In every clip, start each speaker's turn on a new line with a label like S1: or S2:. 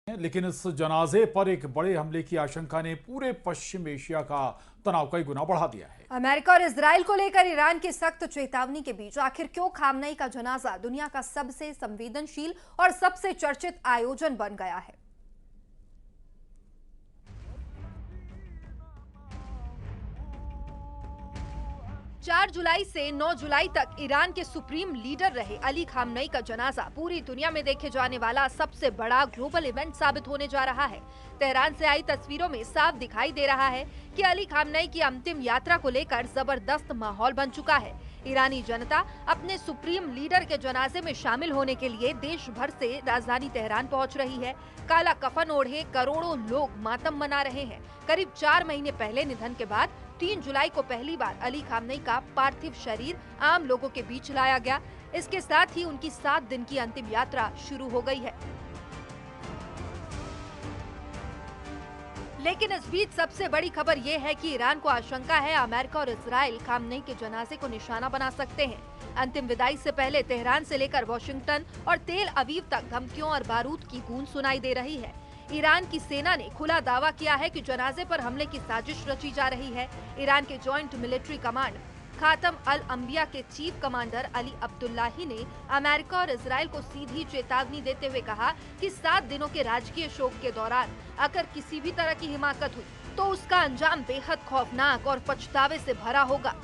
S1: लेकिन इस जनाजे पर एक बड़े हमले की आशंका ने पूरे पश्चिम एशिया का तनाव कई गुना बढ़ा दिया है।
S2: अमेरिका और इजराइल को लेकर ईरान की सख्त चेतावनी के बीच आखिर क्यों खामनेई का जनाजा दुनिया का सबसे संवेदनशील और सबसे चर्चित आयोजन बन गया है। 4 जुलाई से 9 जुलाई तक ईरान के सुप्रीम लीडर रहे अली खामनेई का जनाजा पूरी दुनिया में देखे जाने वाला सबसे बड़ा ग्लोबल इवेंट साबित होने जा रहा है। तेहरान से आई तस्वीरों में साफ दिखाई दे रहा है कि अली खामनेई की अंतिम यात्रा को लेकर जबरदस्त माहौल बन चुका है। ईरानी जनता अपने सुप्रीम लीडर के जनाजे में शामिल होने के लिए देश भर से राजधानी तेहरान पहुंच रही है। काला कफन ओढ़े करोड़ों लोग मातम मना रहे हैं। करीब 4 महीने पहले निधन के बाद 3 जुलाई को पहली बार अली खामनेई का पार्थिव शरीर आम लोगों के बीच लाया गया। इसके साथ ही उनकी 7 दिन की अंतिम यात्रा शुरू हो गई है। लेकिन इस बीच सबसे बड़ी खबर ये है कि ईरान को आशंका है अमेरिका और इजराइल खामनेई के जनाजे को निशाना बना सकते हैं। अंतिम विदाई से पहले तेहरान से लेकर वॉशिंगटन और तेल अवीव तक धमकियों और बारूद की गूंज सुनाई दे रही है। ईरान की सेना ने खुला दावा किया है कि जनाजे पर हमले की साजिश रची जा रही है। ईरान के जॉइंट मिलिट्री कमांड खातम अल अंबिया के चीफ कमांडर अली अब्दुल्लाही ने अमेरिका और इजराइल को सीधी चेतावनी देते हुए कहा कि 7 दिनों के राजकीय शोक के दौरान अगर किसी भी तरह की हिमाकत हुई तो उसका अंजाम बेहद खौफनाक और पछतावे से भरा होगा।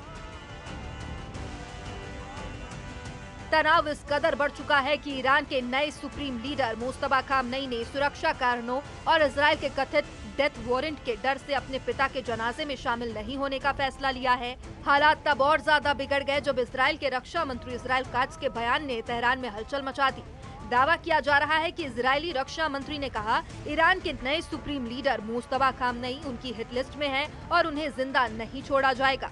S2: तनाव इस कदर बढ़ चुका है कि ईरान के नए सुप्रीम लीडर मुस्तफा खामनेई ने सुरक्षा कारणों और इजराइल के कथित डेथ वारंट के डर से अपने पिता के जनाजे में शामिल नहीं होने का फैसला लिया है। हालात तब और ज्यादा बिगड़ गए जब इजराइल के रक्षा मंत्री इजराइल काट्ज के बयान ने तेहरान में हलचल मचा दी। दावा किया जा रहा है कि इजरायली रक्षा मंत्री ने कहा ईरान के नए सुप्रीम लीडर मुस्तफा खामनेई उनकी हिट लिस्ट में है और उन्हें जिंदा नहीं छोड़ा जाएगा।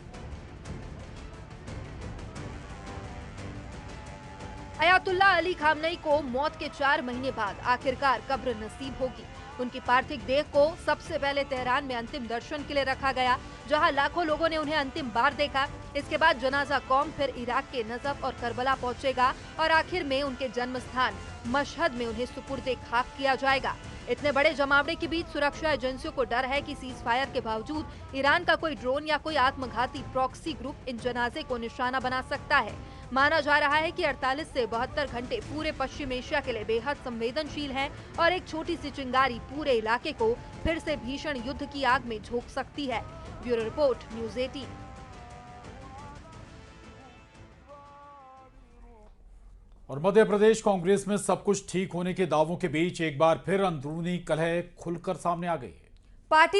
S2: अयातुल्ला अली खामनेई को मौत के 4 महीने बाद आखिरकार कब्र नसीब होगी। उनकी पार्थिव देह को सबसे पहले तेहरान में अंतिम दर्शन के लिए रखा गया, जहां लाखों लोगों ने उन्हें अंतिम बार देखा। इसके बाद जनाजा कौम फिर इराक के नजफ और करबला पहुंचेगा और आखिर में उनके जन्म स्थान मशहद में उन्हें सुपुर्दे खाक किया जाएगा। इतने बड़े जमावड़े के बीच सुरक्षा एजेंसियों को डर है कि सीज फायर के बावजूद ईरान का कोई ड्रोन या कोई आत्मघाती प्रॉक्सी ग्रुप इन जनाजे को निशाना बना सकता है। माना जा रहा है कि 48 से 72 घंटे पूरे पश्चिम एशिया के लिए बेहद संवेदनशील हैं और एक छोटी सी चिंगारी पूरे इलाके को फिर से भीषण युद्ध की आग में झोंक सकती है। Bureau report, news 18।
S1: और मध्य प्रदेश कांग्रेस में सब कुछ ठीक होने के दावों के बीच एक बार फिर अंदरूनी कलह खुलकर सामने आ गई है।
S2: पार्टी